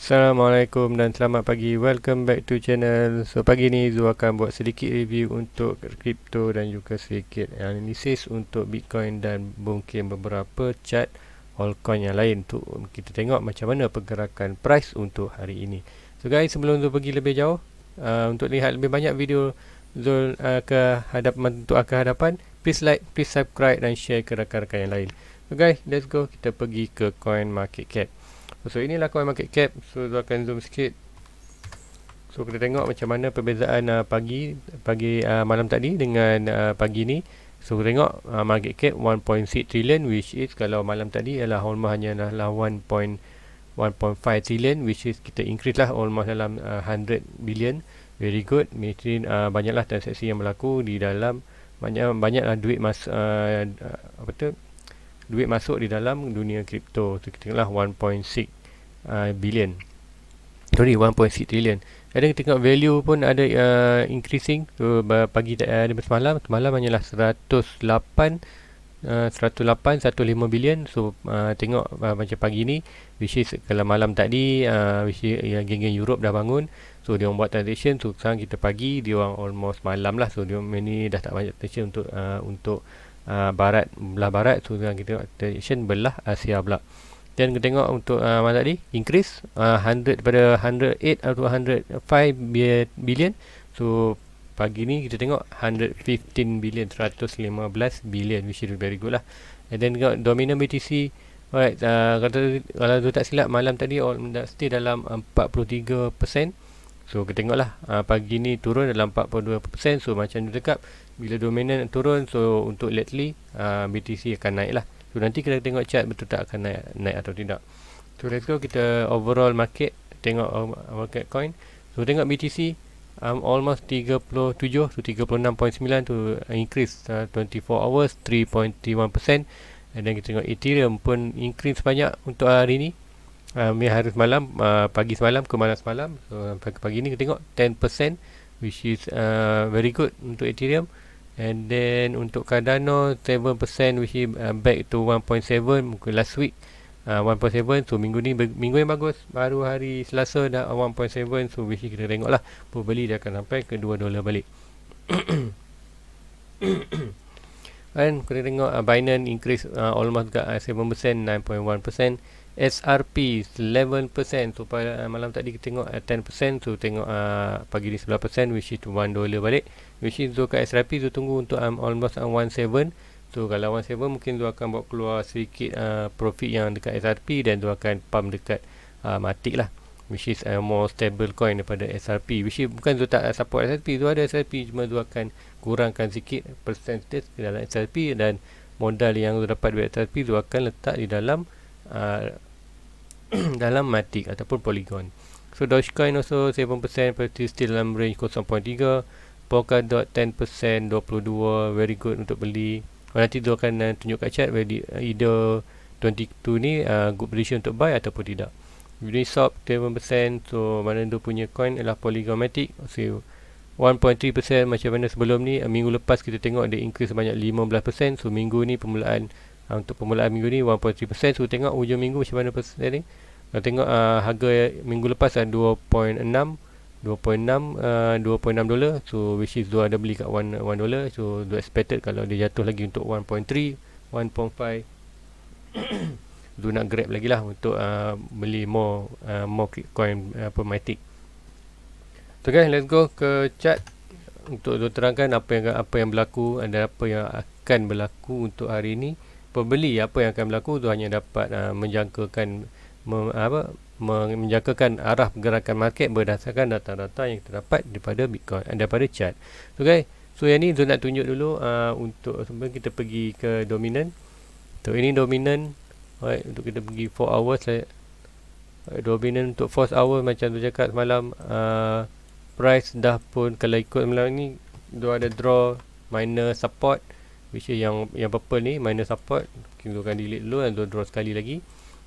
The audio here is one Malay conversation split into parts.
Assalamualaikum dan selamat pagi. Welcome back to channel. So pagi ni Zu akan buat sedikit review untuk kripto dan juga sedikit analisis untuk Bitcoin dan mungkin beberapa chart altcoin yang lain untuk kita tengok macam mana pergerakan price untuk hari ini. So guys, sebelum Zu pergi lebih jauh, untuk lihat lebih banyak video Zul ke hadapan, please like, please subscribe dan share ke rakan-rakan yang lain. So guys, let's go. Kita pergi ke coin market cap. So inilah coin market cap. So akan zoom sikit. So kita tengok macam mana perbezaan pagi malam tadi dengan pagi ni. So kita tengok market cap 1.6 trillion, which is kalau malam tadi ialah almost hanya adalah 1.5 trillion, which is kita increase lah almost dalam 100 billion. Very good. Meaning banyaklah transaksi yang berlaku di dalam, banyaklah duit duit masuk di dalam dunia kripto. So kita tengoklah 1.6 billion. Sorry, 1.6 trillion. Ada kita tengok value pun ada increasing. So pagi ada semalam hanyalah 108 billion. So tengok macam pagi ni, which is kalau malam tadi which is geng-geng Europe dah bangun. So dia orang buat transaction. So sekarang kita pagi, dia orang almost malam lah. So dia orang ni dah tak banyak transaction untuk belah barat. So sekarang kita tengok transaction belah Asia pula. Dan kita tengok untuk malam tadi increase 100 daripada 108 atau 105 billion. So pagi ni kita tengok 115 billion, 115 billion, which is very good lah. And then tengok dominant BTC. Alright, kalau tu tak silap malam tadi stay dalam 43%. So kita tengoklah pagi ni turun dalam 42%. So macam tu cakap, bila dominant turun, so untuk lately BTC akan naik lah. So nanti kita tengok chart betul tak akan naik atau tidak. So let's go, kita overall market, tengok market coin. So tengok BTC almost 37 to 36.9 to increase 24 hours 3.31%. And then kita tengok Ethereum pun increase banyak untuk hari ni. Hari semalam, pagi semalam ke malam semalam. So pagi ni kita tengok 10%, which is very good untuk Ethereum. And then untuk Cardano 7%, which is back to 1.7 mungkin last week 1.7. So minggu yang bagus, baru hari Selasa dah 1.7. So which kita tengok lah, beli dia akan sampai ke $2 balik. Dan kita tengok Binance increase almost kat 7%, 9.1%. SRP 11%. So pada malam tadi kita tengok 10%. So tengok pagi ni 11%, which is $1 balik. Which is so kat SRP tu tunggu untuk almost 17. So kalau 17 mungkin tu akan buat keluar sedikit profit yang dekat SRP, dan tu akan pump dekat Matic lah, which is more stable coin daripada SRP. Which is bukan tu tak support SRP, tu ada SRP, cuma tu akan kurangkan sikit percentage dalam SRP, dan modal yang tu dapat dari SRP tu akan letak di dalam dalam Matic ataupun Polygon. So Dogecoin also 7%, still dalam range 0.3. Polkadot 10%, 22, very good untuk beli. Nanti tu akan tunjuk kat chart either 22 ni good position untuk buy ataupun tidak. Uniswap 7%. So mana tu punya coin ialah Polygon Matic. So 1.3% macam mana sebelum ni. Minggu lepas kita tengok dia increase banyak 15%. So minggu ni untuk permulaan minggu ni 1.3%. So tengok hujung minggu macam mana persen ni. Kalau tengok harga minggu lepas ada 2.6 $2. So which is ada beli kat $1. So do expected kalau dia jatuh lagi untuk 1.3, 1.5 do nak grab lagi lah untuk beli more coin Matic. So guys, let's go ke chart untuk terangkan apa yang berlaku dan apa yang akan berlaku untuk hari ini. Pembeli apa yang akan berlaku tu hanya dapat menjangkakan arah pergerakan market berdasarkan data-data yang kita dapat daripada Bitcoin, daripada chart. So guys, so yang ni Zul nak tunjuk dulu untuk sebelum kita pergi ke dominant. So ini dominant. Alright, untuk kita pergi 4 hours dominant untuk 4 hours macam tu cakap semalam. Price dah pun kalau ikut malam ni dia ada draw minor support, which is yang purple ni minor support. Kita akan delete dulu dan draw sekali lagi.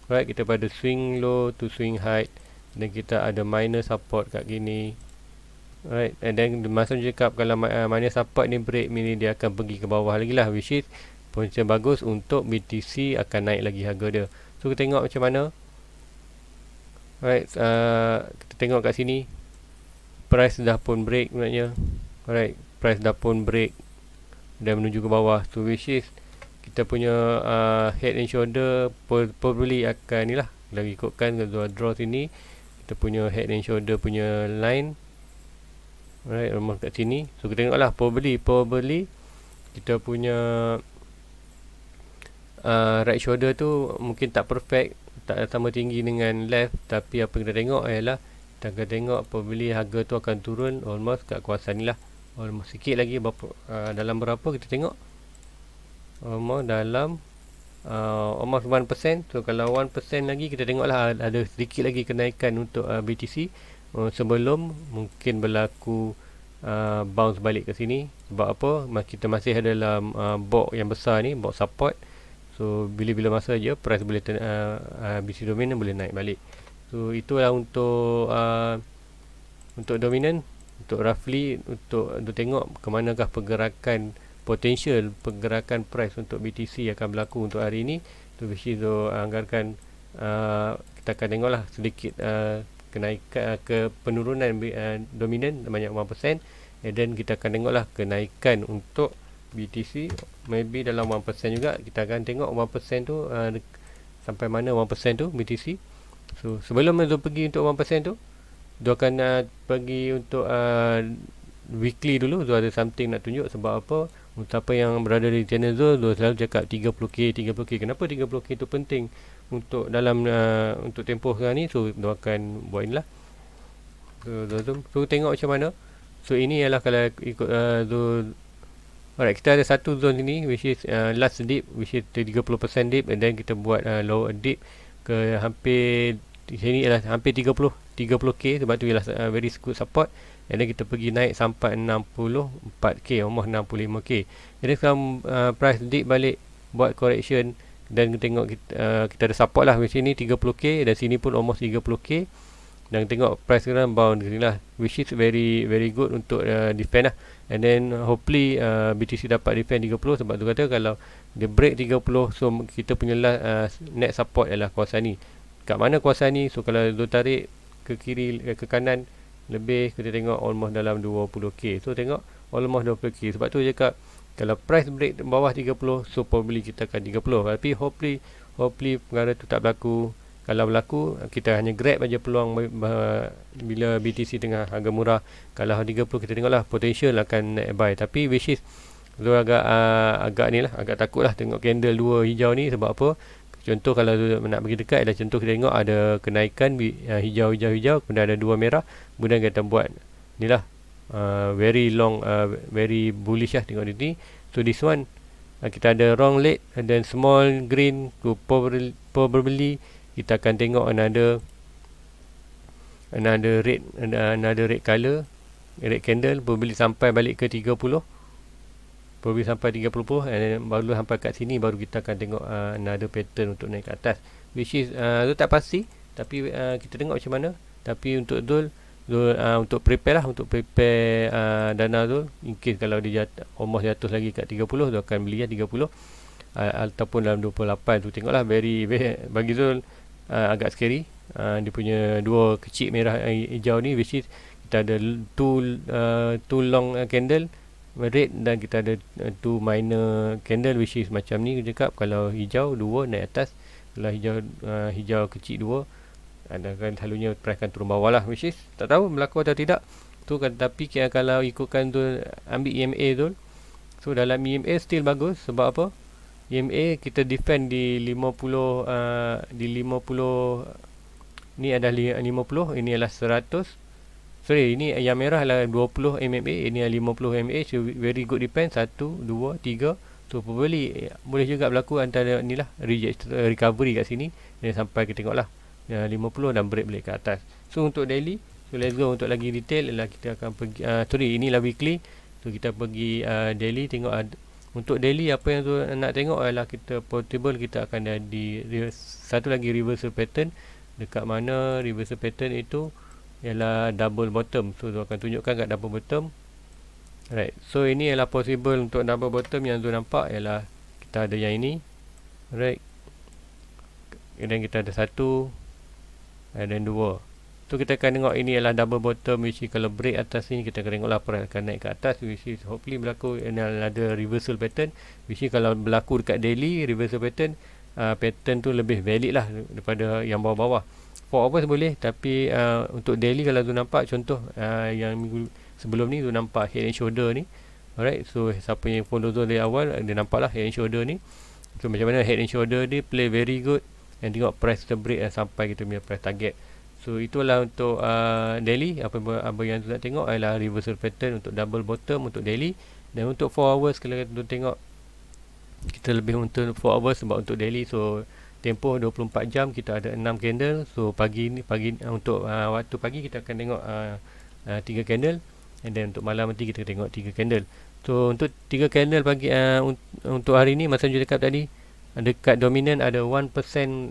Alright, kita pada swing low to swing high, dan kita ada minor support kat gini. Alright, and then masa cakap kalau minor support ni break ni, dia akan pergi ke bawah lagi lah, which is potensi bagus untuk BTC akan naik lagi harga dia. So kita tengok macam mana Alright, kita tengok kat sini price dah pun break sebenarnya. Alright, price dah pun break dan menuju ke bawah. So which is kita punya head and shoulder probably akan ni lah, kita ikutkan draw sini, kita punya head and shoulder punya line. Alright, almost kat sini. So kita tengok lah, probably kita punya right shoulder tu mungkin tak perfect, tak sama tinggi dengan left, tapi apa kita tengok ialah kita akan tengok probably harga tu akan turun almost kat kawasan ni lah, almost sikit lagi berapa, dalam berapa kita tengok, almost dalam almost 1%. So kalau 1% lagi kita tengok lah ada sedikit lagi kenaikan untuk BTC sebelum mungkin berlaku bounce balik ke sini. Sebab apa, kita masih ada dalam box yang besar ni, box support. So bila-bila masa je price boleh BTC dominant boleh naik balik. So itulah untuk dominant, untuk roughly, untuk tengok ke manakah pergerakan potential pergerakan price untuk BTC akan berlaku untuk hari ini. Tu Vishizo anggarkan kita akan tengoklah sedikit kenaikan ke penurunan dominan banyak 1%, and then kita akan tengoklah kenaikan untuk BTC maybe dalam 1% juga. Kita akan tengok 1% tu sampai mana 1% tu BTC. So sebelum dia pergi untuk 1% tu, dia akan pergi untuk weekly dulu. Dia ada something nak tunjuk. Sebab apa, untuk apa yang berada di channel Zul, dia selalu cakap 30k. Kenapa 30k itu penting untuk dalam untuk tempoh sekarang ni? So dia akan buat inilah. So tengok macam mana. So ini ialah kalau ikut Zul. Alright, kita ada satu zone ini which is last dip, which is 30% dip, and then kita buat lower dip ke hampir sini ialah hampir 30k. Sebab tu ialah very good support, and then kita pergi naik sampai 64k, almost 65k. Jadi sekarang price dip balik, buat correction, dan kita tengok kita ada support lah di sini 30k, dan sini pun almost 30k. Dan tengok price sekarang bound sini lah, which is very good untuk defend lah. And then hopefully BTC dapat defend 30. Sebab tu kata kalau dia break 30, so kita punya net support ialah kawasan ni. Kat mana kawasan ni? So kalau dia tarik ke kiri ke kanan lebih, kita tengok almost dalam 20k. So tengok almost 20k. Sebab tu cakap kalau price break bawah 30, so probably kita akan 30. Tapi hopefully perkara tu tak berlaku. Kalau berlaku, kita hanya grab aja peluang bila BTC tengah harga murah. Kalau 30, kita tengoklah potential akan naik buy. Tapi which is tu agak ni lah, agak takut lah tengok candle dua hijau ni. Sebab apa? Contoh kalau nak pergi dekat, ada contoh kita tengok ada kenaikan hijau, kemudian ada dua merah, kemudian kita buat ni lah very long, very bullish lah tengok ni. So this one kita ada wrong leg, and then small green to probably kita akan tengok another red color, red candle, probably sampai balik ke 30, probably sampai 30, and then baru sampai kat sini baru kita akan tengok another pattern untuk naik ke atas, which is tu tak pasti, tapi kita tengok macam mana. Tapi untuk Zul untuk prepare lah, untuk prepare dana Zul in case kalau dia almost jatuh lagi kat 30, dia akan beli lah 30 ataupun dalam 28 tu. Tengoklah very bagi Zul agak scary. Dia punya dua kecil merah hijau ni, which is kita ada two long candle red, dan kita ada two minor candle, which is macam ni. Dia cakap kalau hijau dua naik atas, kalau hijau kecil dua, ada kan selalunya price akan turun bawah lah, which is tak tahu berlaku atau tidak tu kan. Tapi kalau ikutkan tu ambil EMA tu, so dalam EMA still bagus. Sebab apa? EMA kita defend di 50, ni adalah 50, ini adalah 100. Sorry, ini yang merah adalah 20 MMA, ini adalah 50 MMA. So very good defend. 1, 2, 3. So boleh juga berlaku antara ni lah recovery kat sini, dan sampai kita tengok lah 50 dan break balik ke atas. So untuk daily, so let's go untuk lagi detail ialah kita akan pergi inilah weekly. So kita pergi daily, tengok untuk daily apa yang tu nak tengok adalah kita portable, kita akan ada di satu lagi reversal pattern. Dekat mana reversal pattern itu ialah double bottom. So tu akan tunjukkan kat double bottom. Alright, so ini ialah possible untuk double bottom yang tu nampak ialah kita ada yang ini. Alright, dan kita ada satu, dan 2. So kita akan tengok ini adalah double bottom, which is kalau break atas ni kita akan tengoklah price akan naik ke atas, which is hopefully berlaku ada reversal pattern, which is kalau berlaku dekat daily reversal pattern, pattern tu lebih valid lah daripada yang bawah-bawah. 4 hours boleh, tapi untuk daily kalau tu nampak contoh yang minggu sebelum ni tu nampak head and shoulder ni. Alright, so siapa yang follow tu dari awal dia nampak lah head and shoulder ni. So macam mana head and shoulder ni play very good, and tengok price terbreak sampai kita punya price target. So itulah untuk daily. Apa yang tu nak tengok adalah reversal pattern untuk double bottom untuk daily. Dan untuk 4 hours kalau kita tengok, kita lebih untuk 4 hours sebab untuk daily. So tempoh 24 jam kita ada 6 candle. So pagi untuk waktu pagi kita akan tengok 3 candle, and then untuk malam nanti kita tengok 3 candle. So untuk 3 candle pagi untuk hari ni, masa saya cakap tadi, dekat dominan ada 1%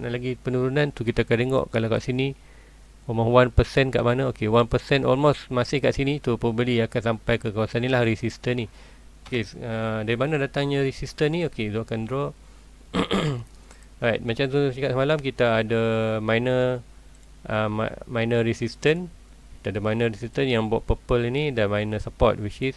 lagi penurunan tu. Kita akan tengok kalau kat sini almost 1% kat mana. Okey, 1% almost masih kat sini tu, probably akan sampai ke kawasan ni lah, resistor ni. Okey, dari mana datangnya resistor ni? Okey, dia akan draw. Alright, macam tu cakap semalam, kita ada minor resistance. Kita ada minor resistance yang buat purple ini, dan minor support, which is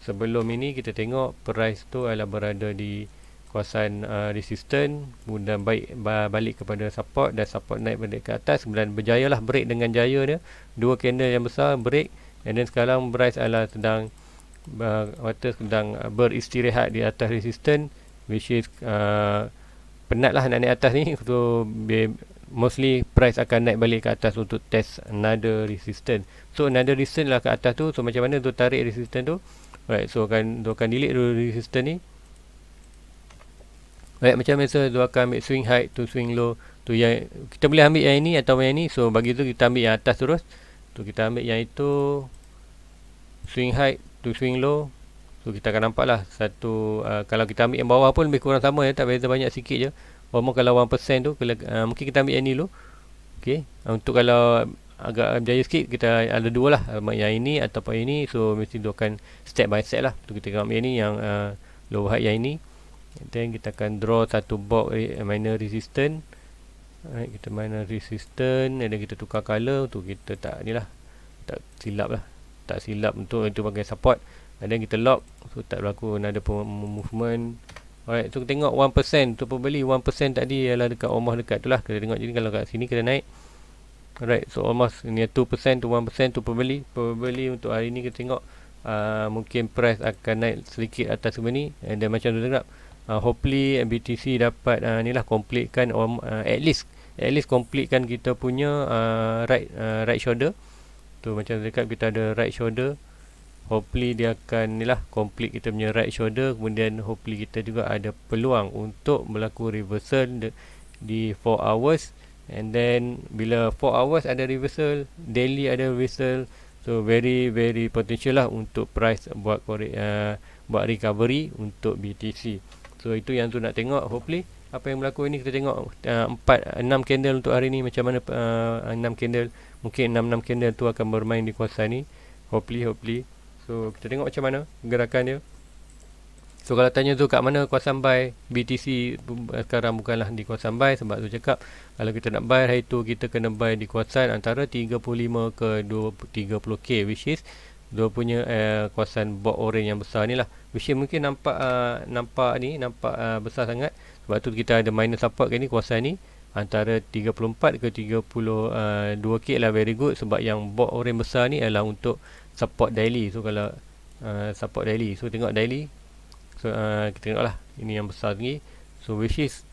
sebelum ini kita tengok price tu adalah berada di kawasan resistance, kemudian balik kepada support, dan support naik balik ke atas, kemudian berjaya lah break dengan jaya dia, 2 candle yang besar break, and then sekarang price adalah sedang beristirahat di atas resistance, which is penat lah nak naik atas ni. So mostly price akan naik balik ke atas untuk test another resistance. So another resistance lah ke atas tu. So macam mana tu tarik resistance tu? Right, so akan delete dulu resistance ni. Right, macam biasa dia akan ambil swing high to swing low tu. Yang kita boleh ambil yang ini atau yang ni. So bagi tu kita ambil yang atas terus. Tu kita ambil yang itu, swing high to swing low. So kita akan nampak lah satu, kalau kita ambil yang bawah pun lebih kurang sama ya, tak beza banyak sikit je. Almost kalau 1% tu mungkin kita ambil yang ni dulu. Okay, untuk kalau agak berjaya sikit kita ada 2 lah, yang ini ataupun yang ini. So mesti dia akan step by step lah. Tu kita ambil yang ni, yang low high yang ini. Then kita akan draw satu box minor resistance. Alright, kita minor resistance, dan kita tukar color tu. Kita tak ni lah, tak silap untuk itu pakai support. Dan kita lock, so tak berlaku ada movement. Alright, so kita tengok 1% tu pembeli. 1% tadi ialah dekat almost dekat tu lah. Kita tengok jadi kalau kat sini kita naik. Alright, so almost ni 2% to 1% tu pembeli. Untuk hari ni kita tengok mungkin price akan naik sedikit atas sebelum ni. And then macam tu tengok, hopefully BTC dapat ni lah completekan, at least completekan kita punya right shoulder tu. Macam tu dekat kita ada right shoulder, hopefully dia akan ni lah complete kita punya right shoulder. Kemudian hopefully kita juga ada peluang untuk berlaku reversal di 4 hours. And then bila 4 hours ada reversal, daily ada reversal, so very very potential lah untuk price buat recovery untuk BTC. So itu yang tu nak tengok. Hopefully apa yang berlaku ini, kita tengok 6 candle untuk hari ni. Macam mana 6 candle, mungkin 6 candle tu akan bermain di kawasan ni. Hopefully. So kita tengok macam mana gerakan dia. So kalau tanya tu kat mana kawasan buy BTC, sekarang bukanlah di kawasan buy. Sebab tu cakap kalau kita nak buy hari tu, kita kena buy di kawasan antara 35 ke 30k, which is dia punya kawasan box orange yang besar ni lah. Which is mungkin nampak besar sangat. Sebab tu kita ada minor support kat ni, kawasan ni antara 34 ke 32k lah, very good. Sebab yang box orange besar ni adalah untuk support daily. So kalau support daily, so tengok daily. So kita tengok lah, ini yang besar tinggi. So which is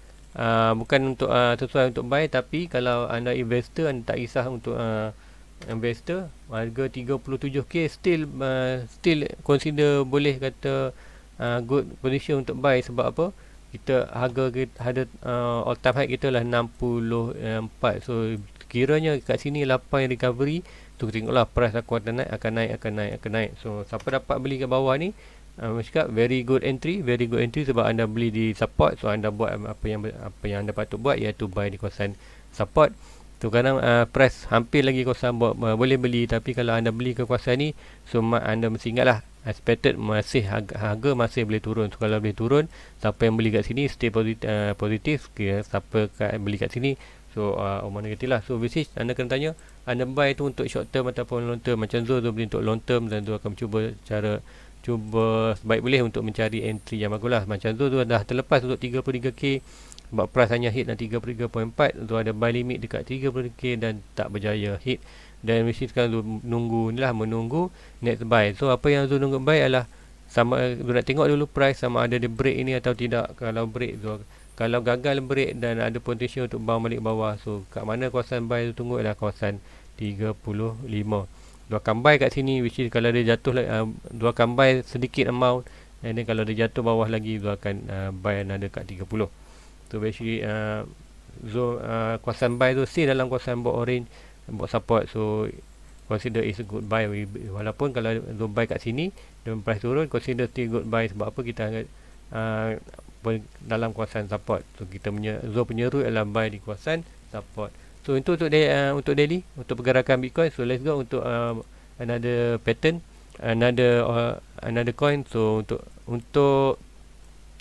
bukan untuk sesuai untuk buy. Tapi kalau anda investor, anda tak kisah untuk investor, harga 37k still consider boleh kata good position untuk buy. Sebab apa? Kita harga ada all time high kita lah 64. So kiranya kat sini 8 recovery tu, tengoklah price akan naik. So siapa dapat beli kat bawah ni, cakap very good entry sebab anda beli di support. So anda buat apa yang anda patut buat, iaitu buy di kawasan support tu. Kadang price hampir lagi kawasan boleh beli, tapi kalau anda beli ke kawasan ni, so anda mesti ingatlah expected masih harga masih boleh turun. So kalau boleh turun, siapa yang beli kat sini stay positif, siapa beli kat sini So almost negatif lah. So which is anda kena tanya, anda buy tu untuk short term ataupun long term. Macam Zul beli untuk long term, dan Zul akan cuba sebaik boleh untuk mencari entry yang bagus lah. Macam Zul tu dah terlepas untuk 33k, sebab price hanya hit dan 33.4. Zul ada buy limit dekat 33k dan tak berjaya hit. Dan mesti sekarang Zul menunggu next buy. So apa yang Zul nunggu buy adalah Zul nak tengok dulu price sama ada dia break ini atau tidak. Kalau break, kalau gagal break dan ada potential untuk bounce balik bawah, so kat mana kawasan buy tu tunggu adalah kawasan 35. Dia akan buy kat sini, which is kalau dia jatuh dia akan buy sedikit amount, and then kalau dia jatuh bawah lagi, dia akan buy another kat 30. So basically kawasan buy tu stay dalam kawasan box orange, box support. So consider is a good buy. Walaupun kalau dia buy kat sini dan price turun, consider still good buy. Sebab apa? Kita dalam kawasan support. So kita punya rule adalah buy di kawasan support. So untuk daily, untuk pergerakan Bitcoin. So let's go untuk another pattern, another coin. So untuk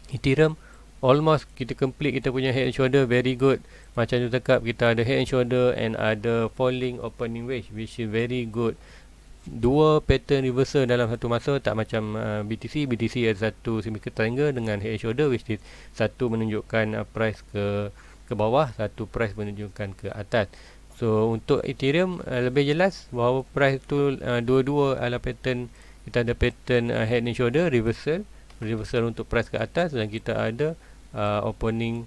Ethereum, almost kita complete kita punya head and shoulder, very good. Macam tu cakap, kita ada head and shoulder and ada falling opening wedge, which is very good. Dua pattern reversal dalam satu masa, tak macam BTC ada satu symmetrical triangle dengan head and shoulder, which is satu menunjukkan price ke bawah, satu price menunjukkan ke atas. So untuk Ethereum lebih jelas bahawa price tu dua-dua adalah pattern. Kita ada pattern head and shoulder reversal untuk price ke atas, dan kita ada opening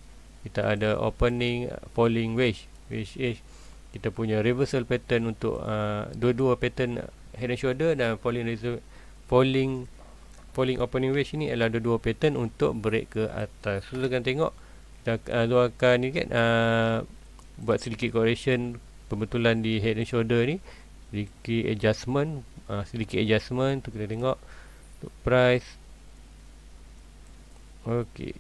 falling wedge, which is kita punya reversal pattern untuk dua-dua pattern head and shoulder dan falling opening wedge ni adalah dua pattern untuk break ke atas. So kita akan tengok, kita akan ni kan buat sedikit correction pembetulan di head and shoulder ni, sedikit adjustment tu kita tengok untuk price. Okey,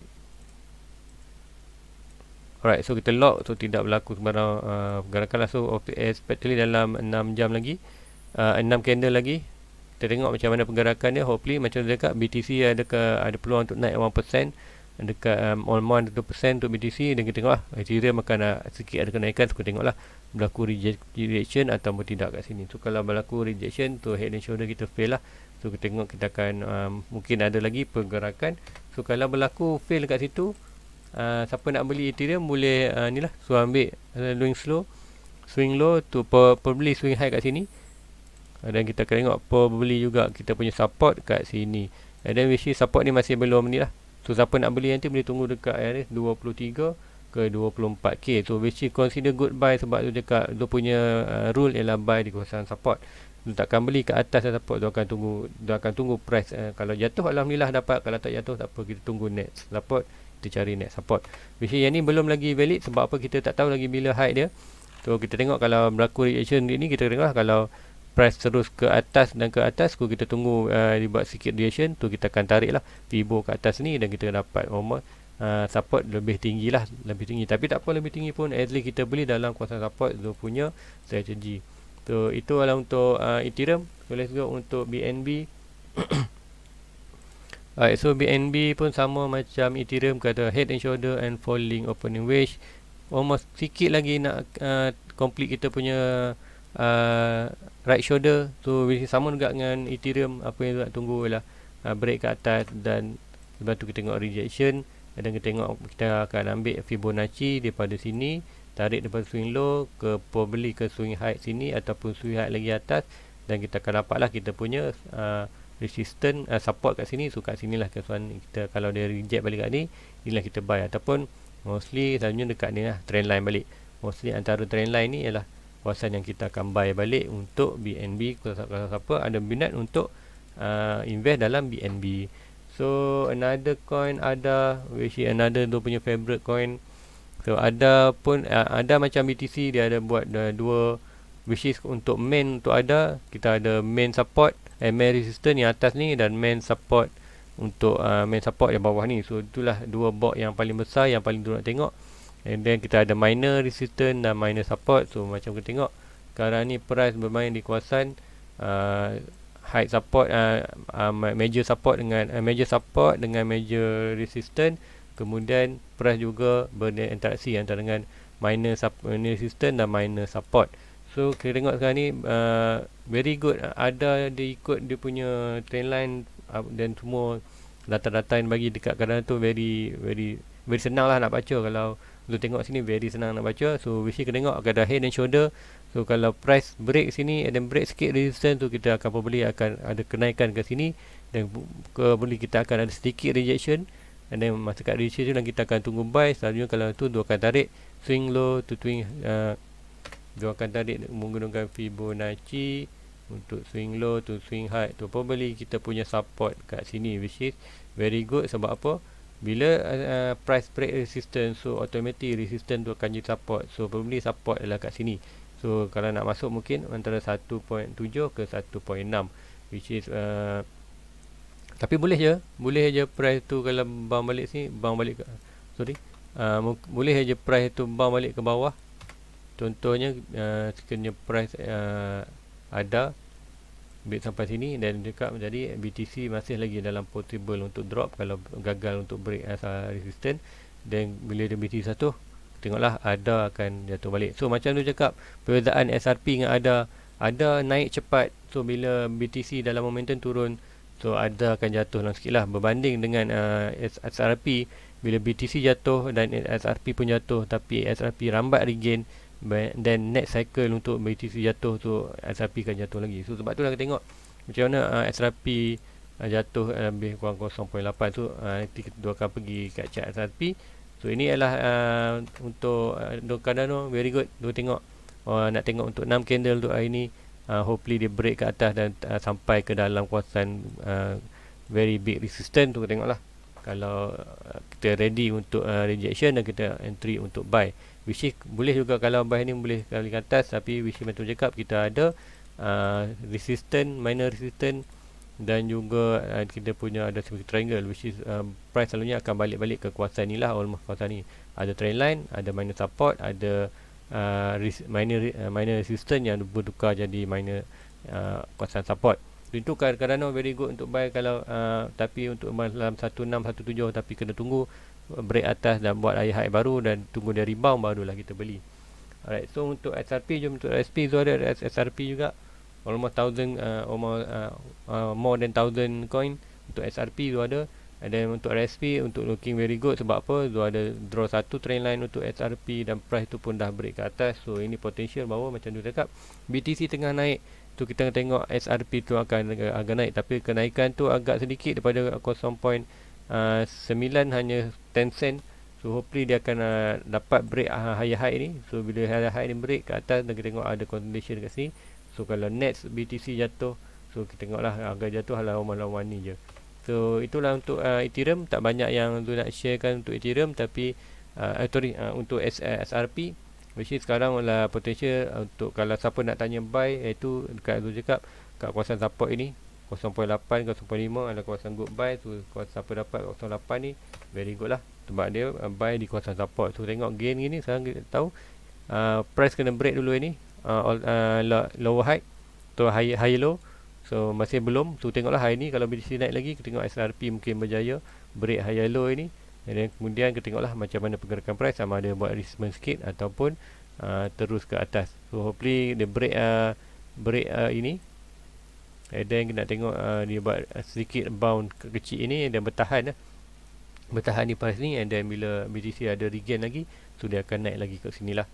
alright, so kita lock, so tidak berlaku sembarang pergerakan lah. So especially dalam 6 jam lagi, 6 candle lagi, kita tengok macam mana pergerakan dia. Hopefully macam dekat BTC ada peluang untuk naik 1%, dekat almost 2% untuk BTC, dan kita tengok lah Ethereum akan sikit ada kenaikan. So kita tengok lah berlaku rejection atau tidak kat sini. So kalau berlaku rejection, tu head and shoulder kita fail lah. So kita tengok, kita akan mungkin ada lagi pergerakan. So kalau berlaku fail kat situ, siapa nak beli Ethereum boleh ni lah, so ambil swing low tu probably swing high kat sini, dan kita akan tengok probably juga kita punya support kat sini, and then which is support ni masih belum ni lah. So siapa nak beli nanti boleh tunggu dekat 23 ke 24k. So which is consider good buy, sebab tu dekat dia punya rule ialah buy di kawasan support. Dia takkan beli kat atas support, dia akan tunggu price. Kalau jatuh alhamdulillah dapat, kalau tak jatuh tak apa, kita tunggu next support, kita cari next support. Which yang ni belum lagi valid, sebab apa? Kita tak tahu lagi bila high dia. So kita tengok kalau berlaku reaction ni, kita tengok kalau price terus ke atas, kita tunggu dibuat sikit reaction tu, kita akan tarik lah Fibo ke atas ni, dan kita dapat support lebih tinggi, tapi tak apa lebih tinggi pun, at least kita beli dalam kawasan support tu punya strategi. So itu adalah untuk Ethereum. So let's go untuk BNB. Alright, so BNB pun sama macam Ethereum, kata head and shoulder and falling opening wedge. Almost sikit lagi nak complete kita punya right shoulder. So sama juga dengan Ethereum, apa yang nak tunggu ialah break ke atas, dan lepas tu kita tengok rejection, dan kita tengok kita akan ambil Fibonacci daripada sini, tarik daripada swing low ke probably ke swing high sini ataupun swing high lagi atas, dan kita akan dapatlah kita punya resistance support kat sini. So kat sinilah kita kalau dia reject balik kat ni, inilah kita buy, ataupun mostly selalunya dekat ni lah trend line balik. Mostly antara trend line ni ialah kawasan yang kita akan buy balik untuk BNB. Kalau siapa ada minat untuk invest dalam BNB. So another coin ada, which is another dia punya favorite coin. So ada pun ada macam BTC, dia ada buat dua, which is untuk main, untuk ada kita ada main support main resistance yang atas ni, dan main support untuk main support yang bawah ni. So itulah dua block yang paling besar, yang paling dulu nak tengok. And then kita ada minor resistance dan minor support. So macam kita tengok sekarang ni price bermain di kawasan high support, major support dengan major resistance. Kemudian price juga berinteraksi antara dengan minor resistance dan minor support. So kita tengok sekarang ni very good. Ada dia ikut dia punya trendline dan semua data-data yang bagi dekat kadang tu very senang lah nak baca. Kalau lu tengok sini very senang nak baca. So we kita tengok ada head and shoulder. So kalau price break sini dan break sikit resistance tu, kita akan probably akan ada kenaikan ke sini, dan probably kita akan ada sedikit rejection, and then masa kat rejection dan kita akan tunggu buy. Selalunya kalau tu dia akan tarik swing low to swing dia akan tarik menggunakan Fibonacci untuk swing low to swing high. Tu probably kita punya support kat sini, which is very good. Sebab apa? Bila price break resistance, so automatic resistance tu akan jadi support. So probably support adalah kat sini. So kalau nak masuk mungkin antara 1.7 ke 1.6, which is tapi boleh je price tu kalau bounce balik sini, bounce balik ke boleh je price tu bounce balik ke bawah. Contohnya sekiranya price ada break sampai sini dan dekat menjadi BTC masih lagi dalam possible untuk drop kalau gagal untuk break resistance, dan bila dia BTC satu, tengoklah ada akan jatuh balik. So macam tu cakap, perbezaan SRP dengan ada naik cepat. So bila BTC dalam momentum turun, so ada akan jatuh lang sikit lah berbanding dengan SRP. Bila BTC jatuh dan SRP pun jatuh, tapi SRP rambat regain, dan next cycle untuk BTC jatuh tu SRP akan jatuh lagi. So sebab tu lah kita tengok macam mana SRP jatuh lebih kurang 0.8 tu. Nanti kita akan pergi kat chart SRP. So ini adalah untuk Cardano, very good. Kita tengok nak tengok untuk 6 candle untuk hari ni, hopefully dia break ke atas dan sampai ke dalam kawasan very big resistance tu. Tengoklah kalau kita ready untuk rejection dan kita entry untuk buy, which is boleh juga. Kalau buy ni boleh kali ke atas, tapi which is betul cakap kita ada resistance, minor resistance, dan juga kita punya ada seperti triangle, which is price selalunya akan balik-balik ke kawasan ni lah, almost kawasan ni. Ada trend line, ada minor support, ada minor resistance yang bertukar jadi minor kawasan support. Itu kadang-kadang very good untuk buy kalau tapi untuk dalam 16, 17, tapi kena tunggu break atas dan buat high baru dan tunggu dia rebound, barulah kita beli. Alright, so untuk SRP, jom untuk SP tu ada SRP juga almost 1000 more than 1000 coin untuk SRP tu ada. And then untuk RSP untuk looking very good. Sebab apa? Tu ada draw satu trend line untuk SRP dan price tu pun dah break ke atas. So ini potential bahawa macam tu cakap BTC tengah naik tu, kita tengok SRP tu akan agak naik, tapi kenaikan tu agak sedikit daripada 0.9 hanya 10 sen. So hopefully dia akan dapat break high ni. So bila high ni break ke atas dan kita tengok ada consolidation kat sini. So kalau next BTC jatuh, so kita tengoklah harga jatuh lawan ni je. So itulah untuk Ethereum. Tak banyak yang tu nak sharekan untuk Ethereum, tapi untuk SRP, which is sekarang lah potential untuk kalau siapa nak tanya buy, iaitu dekat tu cakap kat kawasan support ini 0.8, 0.5 adalah kawasan good buy. So kawasan siapa dapat 0.8 ni very good lah, sebab dia buy di kawasan support. So tengok gain gini, sekarang kita tahu price kena break dulu ini lower high atau high low. So masih belum. So tengoklah hari ni kalau BTC naik lagi, kita tengok SRP mungkin berjaya break high low ini, dan kemudian kita tengoklah macam mana pergerakan price, sama ada buat resistance sikit ataupun terus ke atas. So hopefully dia break ini, and then kita nak tengok dia buat sedikit bounce kecil ini dan bertahan di price ni, and then bila BTC ada regain lagi, so dia akan naik lagi ke sini lah.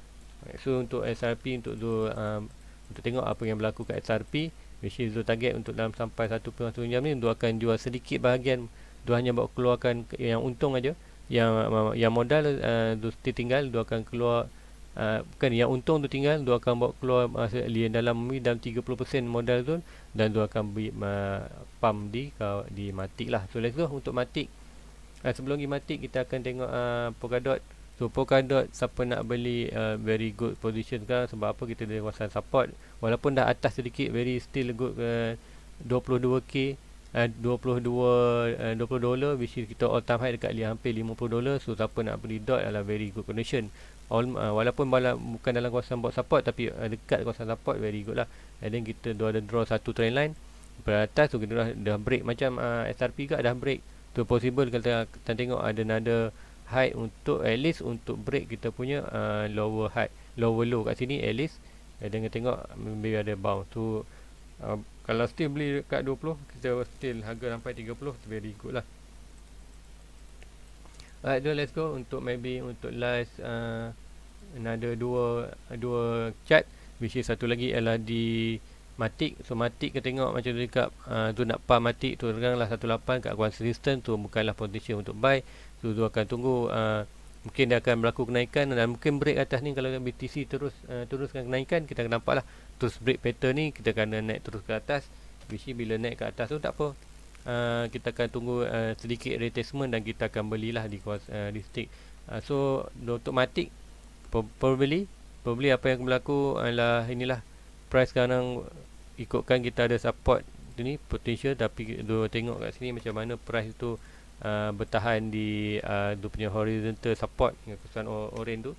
So untuk SRP, untuk tengok apa yang berlaku kat SRP, which is target untuk dalam sampai 1.1 jam ni, dia akan jual sedikit bahagian. Dia hanya buat keluarkan yang untung aja, yang modal dia tinggal, dia akan keluar bukan yang untung tu tinggal, dia akan bawa keluar dalam 30% modal tu, dan dia akan beri pump di Matic lah. So let's go untuk Matic. Sebelum pergi Matic, kita akan tengok Polkadot. So Polkadot, siapa nak beli very good position sekarang. Sebab apa? Kita ada kawasan support, walaupun dah atas sedikit, very still good 22k, $22, which is kita all time high dekat hampir $50. So siapa nak beli dot adalah very good condition. Walaupun bukan dalam kawasan bot support, tapi dekat kawasan support, very good lah. And then kita ada draw satu trend line pada atas. So kita dah break macam SRP juga dah break. Tu possible kita tengok ada nada high untuk at least untuk break kita punya lower high, lower low kat sini at least. Dengan tengok maybe ada bounce. So kalau still beli dekat 20, kita still harga sampai 30, very good lah. Alright, let's go untuk maybe untuk last another dua chart, which is satu lagi adalah di Matic. So Matic kita tengok macam tu dekat tu nak pump Matic tu sekarang lah 18 kat kuasa resistance tu, bukanlah position untuk buy. So tu akan tunggu mungkin dia akan berlaku kenaikan dan mungkin break atas ni. Kalau BTC teruskan kenaikan, kita akan nampak lah terus break pattern ni, kita akan naik terus ke atas, which is bila naik ke atas tu tak apa, kita akan tunggu sedikit retracement dan kita akan belilah di kuasa di stick. So untuk Matic probably apa yang berlaku adalah inilah, price sekarang ikutkan kita ada support ni potential, tapi dia tengok kat sini macam mana price tu bertahan di dia punya horizontal support dengan kesan orange tu,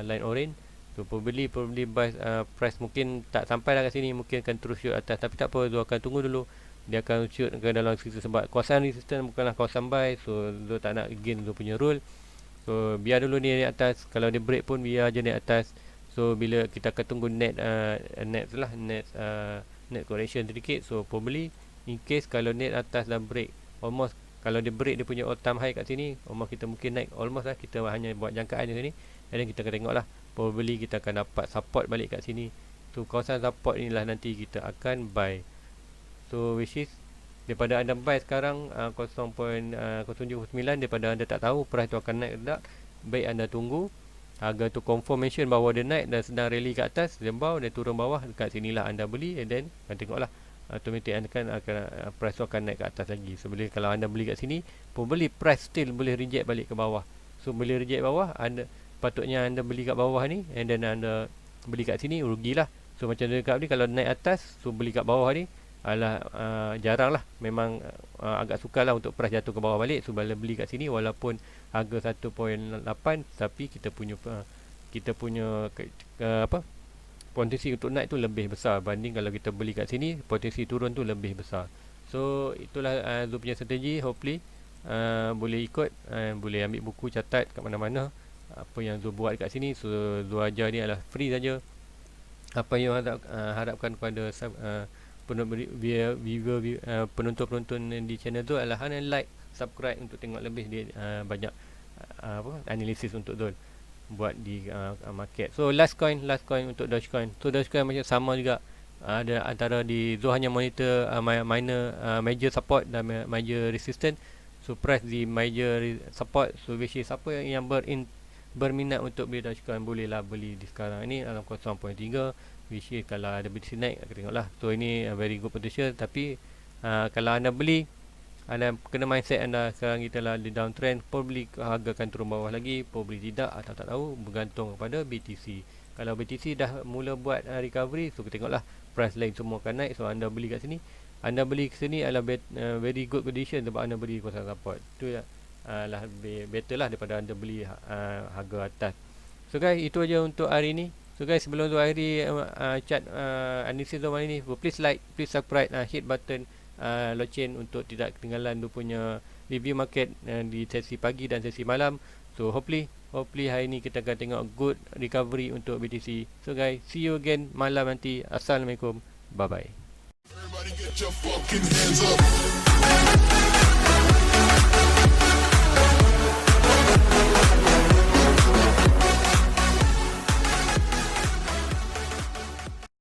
line orange. So probably price mungkin tak sampai lah kat sini, mungkin akan terus shoot atas, tapi tak apa, dia akan tunggu dulu, dia akan shoot ke dalam situ sebab kawasan resistance bukanlah kawasan buy. So dia tak nak gain dia punya rule, so biar dulu ni naik atas. Kalau dia break pun biar je naik atas. So bila kita akan tunggu net correction sedikit. So probably in case kalau net atas dan break almost, kalau dia break dia punya all time high kat sini, almost kita mungkin naik almost lah, kita hanya buat jangkaan di sini, dan kita akan tengok lah, probably kita akan dapat support balik kat sini. So kawasan support inilah nanti kita akan buy. So which is daripada anda buy sekarang 0.079, daripada anda tak tahu price tu akan naik ke tak, baik anda tunggu harga tu confirmation bahawa dia naik dan sedang rally kat atas, dia bounce, dia turun bawah, dekat sinilah anda beli, and then tengoklah automatic anda akan price tu akan naik ke atas lagi. So bila kalau anda beli kat sini, probably price still boleh reject balik ke bawah. So boleh reject bawah, anda patutnya anda beli kat bawah ni, and then anda beli kat sini, rugilah. So macam dekat ni, kalau naik atas, so beli kat bawah ni adalah jarang lah, memang agak sukar lah untuk price jatuh ke bawah balik. So bila beli kat sini walaupun harga 1.8, tapi kita punya potensi untuk naik tu lebih besar banding kalau kita beli kat sini, potensi turun tu lebih besar. So itulah Zul punya strategi. Hopefully boleh ikut, boleh ambil buku, catat kat mana-mana apa yang Zul buat kat sini. So Zul ajar ni adalah free saja. Apa yang harapkan kepada penonton-penonton di channel tu adalah hanya like, subscribe untuk tengok lebih banyak analisis untuk Zul buat di market. So last coin untuk Dogecoin. So Dogecoin macam sama juga, ada antara di Zul hanya monitor major support dan major resistance. So price di major support, so which is siapa yang berminat untuk beli Dogecoin, bolehlah beli di sekarang ini dalam 0.3, which is kalau ada BTC naik, tengoklah. So ini very good potential, tapi kalau anda beli, anda kena mindset anda sekarang kita lah di downtrend, probably harga akan turun bawah lagi, probably tidak, atau tak tahu, bergantung kepada BTC. Kalau BTC dah mula buat recovery, so kita tengoklah price lain semua akan naik. So anda beli kat sini, adalah very good condition sebab anda beli kawasan support. Itu lah better lah daripada anda beli harga atas. So guys, itu aja untuk hari ni. So guys, sebelum tu akhiri chat analisis zaman ini, please like, please subscribe, hit button loceng untuk tidak ketinggalan dia punya review market di sesi pagi dan sesi malam. So hopefully hari ni kita akan tengok good recovery untuk BTC. So guys, see you again malam nanti. Assalamualaikum, bye bye. Everybody get your fucking hands up.